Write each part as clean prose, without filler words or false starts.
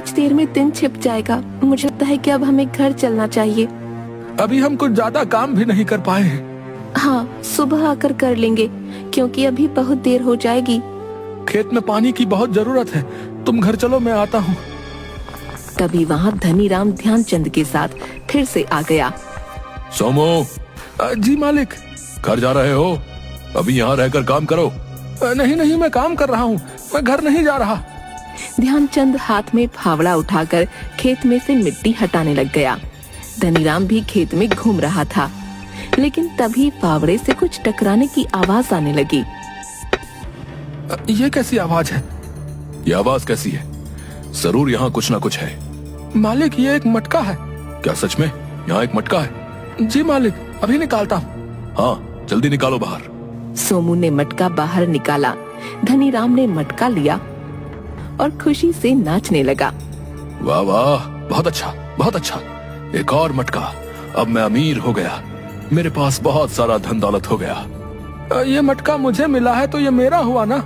कुछ देर में दिन छिप जाएगा। मुझे लगता है कि अब हमें घर चलना चाहिए। अभी हम कुछ ज्यादा काम भी नहीं कर पाए हैं। हाँ, सुबह आकर कर लेंगे, क्योंकि अभी बहुत देर हो जाएगी। खेत में पानी की बहुत जरूरत है। तुम घर चलो, मैं आता हूँ। तभी वहाँ धनीराम ध्यानचंद के साथ फिर से आ गया। सोमो, जी मालिक। घर जा रहे हो? अभी यहाँ रहकर काम करो। नहीं नहीं, मैं काम कर रहा हूँ, मैं घर नहीं जा रहा। ध्यानचंद हाथ में फावड़ा उठाकर खेत में से मिट्टी हटाने लग गया। धनीराम भी खेत में घूम रहा था, लेकिन तभी फावड़े से कुछ टकराने की आवाज आने लगी। ये कैसी आवाज है? ये आवाज कैसी है? जरूर यहाँ कुछ ना कुछ है। मालिक, ये एक मटका है। क्या सच में यहाँ एक मटका है? जी मालिक, अभी निकालता हूँ। हाँ, जल्दी निकालो बाहर। सोमू ने मटका बाहर निकाला। धनीराम ने मटका लिया और खुशी से नाचने लगा। वाह वाह, बहुत अच्छा, बहुत अच्छा। एक और मटका। अब मैं अमीर हो गया। मेरे पास बहुत सारा धन दौलत हो गया। ये मटका मुझे मिला है तो ये मेरा हुआ ना?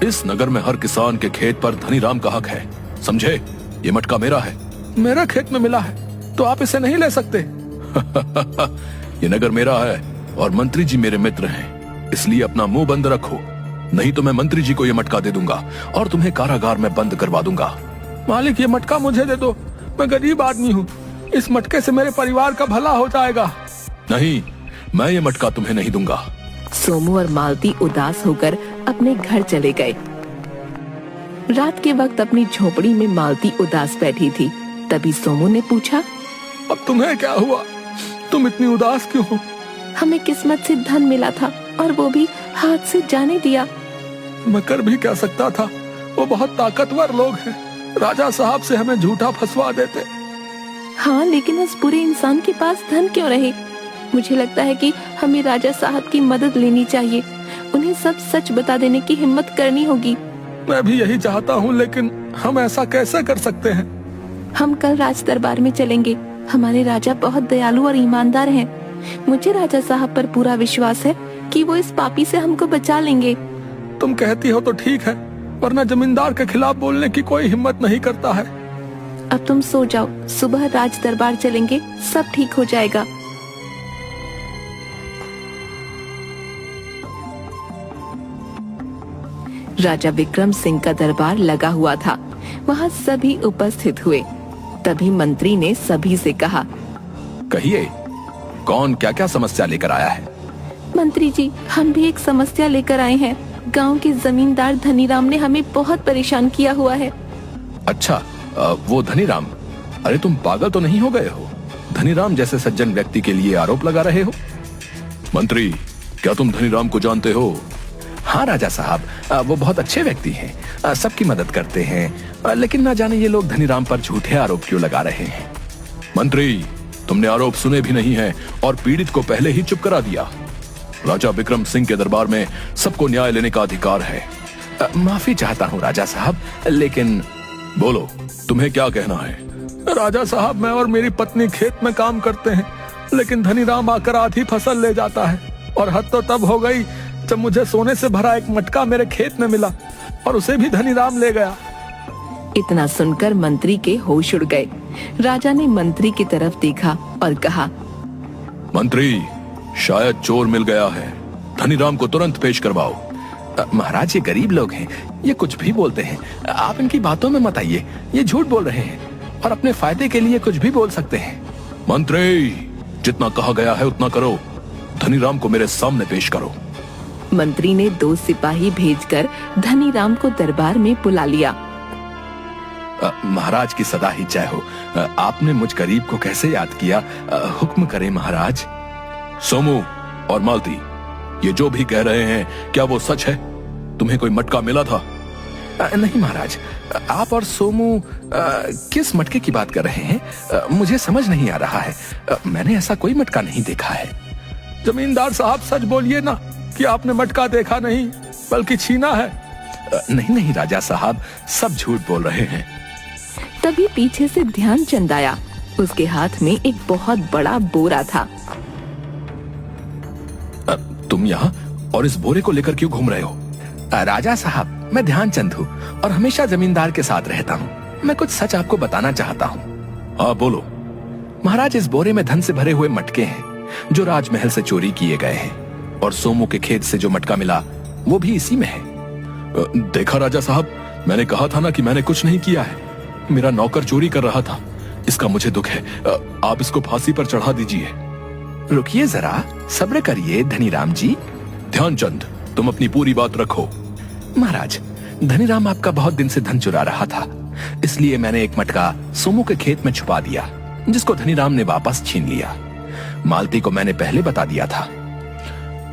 इस नगर में हर किसान के खेत पर धनीराम का हक है, समझे? ये मटका मेरा है। मेरा खेत में मिला है तो आप इसे नहीं ले सकते। ये नगर मेरा है और मंत्री जी मेरे मित्र हैं, इसलिए अपना मुंह बंद रखो, नहीं तो मैं मंत्री जी को ये मटका दे दूंगा और तुम्हें कारागार में बंद करवा दूंगा। मालिक, ये मटका मुझे दे दो, मैं गरीब आदमी हूँ। इस मटके से मेरे परिवार का भला हो जाएगा। नहीं, मैं ये मटका तुम्हें नहीं दूंगा। सोमू और मालती उदास होकर अपने घर चले गए। रात के वक्त अपनी झोपड़ी में मालती उदास बैठी थी। तभी सोमू ने पूछा, अब तुम्हें क्या हुआ? तुम इतनी उदास क्यों हो? हमें किस्मत से धन मिला था और वो भी हाथ से जाने दिया। मैं कर भी क्या सकता था, वो बहुत ताकतवर लोग हैं। राजा साहब से हमें झूठा फंसवा देते। हाँ, लेकिन उस बुरे इंसान के पास धन क्यों रहे? मुझे लगता है कि हमें राजा साहब की मदद लेनी चाहिए। उन्हें सब सच बता देने की हिम्मत करनी होगी। मैं भी यही चाहता हूँ, लेकिन हम ऐसा कैसे कर सकते हैं? हम कल राज दरबार में चलेंगे। हमारे राजा बहुत दयालु और ईमानदार हैं। मुझे राजा साहब पर पूरा विश्वास है कि वो इस पापी से हमको बचा लेंगे। तुम कहती हो तो ठीक है, वरना जमींदार के खिलाफ बोलने की कोई हिम्मत नहीं करता है। अब तुम सो जाओ, सुबह राज दरबार चलेंगे, सब ठीक हो जाएगा। राजा विक्रम सिंह का दरबार लगा हुआ था। वहाँ सभी उपस्थित हुए। तभी मंत्री ने सभी से कहा, कहिए, कौन क्या क्या समस्या लेकर आया है? मंत्री जी, हम भी एक समस्या लेकर आए हैं। गांव के जमींदार धनीराम ने हमें बहुत परेशान किया हुआ है। अच्छा, वो धनीराम? अरे तुम पागल तो नहीं हो गए हो? धनीराम जैसे सज्जन व्यक्ति के लिए आरोप लगा रहे हो? मंत्री, क्या तुम धनीराम को जानते हो? हाँ राजा साहब, वो बहुत अच्छे व्यक्ति हैं, सबकी मदद करते हैं, लेकिन ना जाने ये लोग धनीराम पर झूठे आरोप क्यों लगा रहे हैं। मंत्री, तुमने आरोप सुने भी नहीं है और पीड़ित को पहले ही चुप करा दिया। राजा विक्रम सिंह के दरबार में सबको न्याय लेने का अधिकार है। माफी चाहता हूँ राजा साहब, लेकिन बोलो, तुम्हें क्या कहना है? राजा साहब, मैं और मेरी पत्नी खेत में काम करते हैं, लेकिन धनीराम आकर आधी फसल ले जाता है। और हद तो तब हो गई जब मुझे सोने से भरा एक मटका मेरे खेत में मिला और उसे भी धनीराम ले गया। इतना सुनकर मंत्री के होश उड़ गए। राजा ने मंत्री की तरफ देखा और कहा, मंत्री, शायद चोर मिल गया है, धनीराम को तुरंत पेश करवाओ। महाराज, ये गरीब लोग हैं, ये कुछ भी बोलते हैं, आप इनकी बातों में मत आइए। ये झूठ बोल रहे हैं और अपने फायदे के लिए कुछ भी बोल सकते हैं। मंत्री, जितना कहा गया है उतना करो। धनीराम को मेरे सामने पेश करो। मंत्री ने 2 सिपाही भेजकर धनीराम को दरबार में बुला लिया। महाराज की सदा ही जय हो। आपने मुझ गरीब को कैसे याद किया, हुक्म करें महाराज। सोमू और मालती, ये जो भी कह रहे हैं क्या वो सच है? तुम्हें कोई मटका मिला था? नहीं महाराज, आप और सोमू किस मटके की बात कर रहे हैं? मुझे समझ नहीं आ रहा है। मैंने ऐसा कोई मटका नहीं देखा है। जमींदार साहब, सच बोलिए ना कि आपने मटका देखा नहीं बल्कि छीना है। नहीं नहीं राजा साहब, सब झूठ बोल रहे हैं। तभी पीछे से ध्यानचंद आया। उसके हाथ में एक बहुत बड़ा बोरा था। तुम यहाँ और इस बोरे को लेकर क्यों घूम रहे हो? राजा साहब, मैं ध्यानचंद हूँ और हमेशा जमींदार के साथ रहता हूँ। मैं कुछ सच आपको बताना चाहता हूँ। हाँ बोलो। महाराज, इस बोरे में धन से भरे हुए मटके हैं जो राजमहल से चोरी किए गए हैं, और सोमू के खेत से जो मटका मिला वो भी इसी में है। देखा राजा साहब, मैंने कहा था ना कि मैंने कुछ नहीं किया है। मेरा नौकर चोरी कर रहा था, इसका मुझे दुख है। आप इसको फांसी पर चढ़ा दीजिए। रुकिए जरा, सब्र करिए धनीराम जी। ध्यानचंद, तुम अपनी पूरी बात रखो। महाराज, धनीराम आपका बहुत दिन से धन चुरा रहा था, इसलिए मैंने एक मटका सोमू के खेत में छुपा दिया, जिसको धनीराम ने वापस छीन लिया। मालती को मैंने पहले बता दिया था।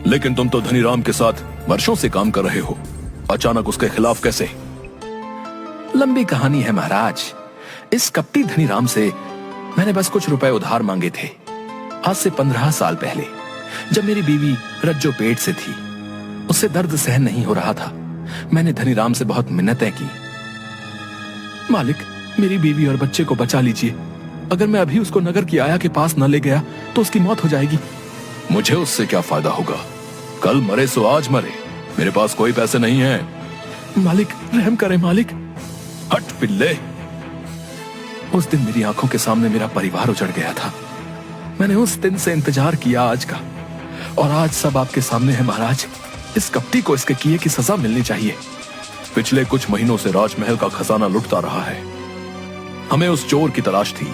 लेकिन तुम तो धनीराम के साथ वर्षों से काम कर रहे हो, अचानक उसके खिलाफ कैसे? लंबी कहानी है महाराज। इस कपटी धनीराम से मैंने बस कुछ रुपए उधार मांगे थे, आज से 15 साल पहले, जब मेरी बीवी रज्जो पेट से थी। उससे दर्द सहन नहीं हो रहा था। मैंने धनीराम से बहुत मिन्नतें की, मालिक मेरी बीवी और बच्चे को बचा लीजिए। अगर मैं अभी उसको नगर की आया के पास न ले गया तो उसकी मौत हो जाएगी। मुझे उससे क्या फायदा होगा? कल मरे सो आज मरे, मेरे पास कोई पैसे नहीं है। मालिक रहम करें मालिक। हट पिल्ले। उस दिन मेरी आंखों के सामने मेरा परिवार उजड़ गया था। मैंने उस दिन से इंतजार किया आज का, और आज सब आपके सामने है महाराज। इस कपटी को इसके किए की सजा मिलनी चाहिए। पिछले कुछ महीनों से राजमहल का खजाना लुटता रहा है। हमें उस चोर की तलाश थी।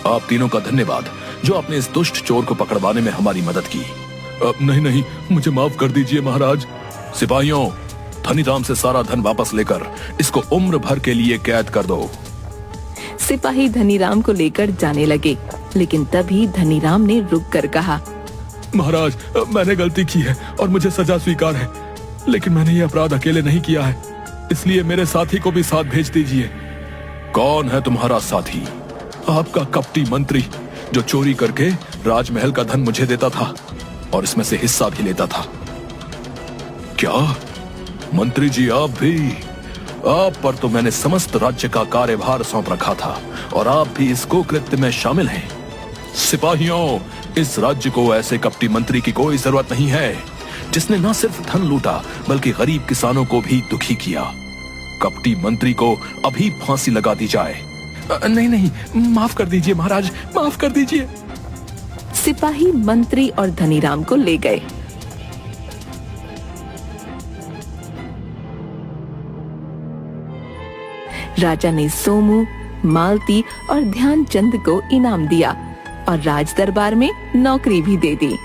आप तीनों का धन्यवाद जो आपने इस दुष्ट चोर को पकड़वाने में हमारी मदद की। नहीं नहीं, मुझे माफ कर दीजिए महाराज। सिपाहियों, धनीराम से सारा धन वापस लेकर इसको उम्र भर के लिए कैद कर दो। सिपाही धनीराम को लेकर जाने लगे, लेकिन तभी धनीराम ने रुक कर कहा, महाराज, मैंने गलती की है और मुझे सजा स्वीकार है, लेकिन मैंने ये अपराध अकेले नहीं किया है, इसलिए मेरे साथी को भी साथ भेज दीजिए। कौन है तुम्हारा साथी? आपका कपटी मंत्री, जो चोरी करके राजमहल का धन मुझे देता था और इसमें से हिस्सा भी लेता था। क्या मंत्री जी, आप भी? आप पर तो मैंने समस्त राज्य का कार्यभार सौंप रखा था और आप भी इस कुकृत्य में शामिल हैं। सिपाहियों, इस राज्य को ऐसे कपटी मंत्री की कोई जरूरत नहीं है, जिसने न सिर्फ धन लूटा बल्कि गरीब किसानों को भी दुखी किया। कपटी मंत्री को अभी फांसी लगा दी जाए। नहीं नहीं, माफ कर दीजिए महाराज, माफ कर दीजिए। सिपाही मंत्री और धनीराम को ले गए। राजा ने सोमू, मालती और ध्यानचंद को इनाम दिया और राज दरबार में नौकरी भी दे दी।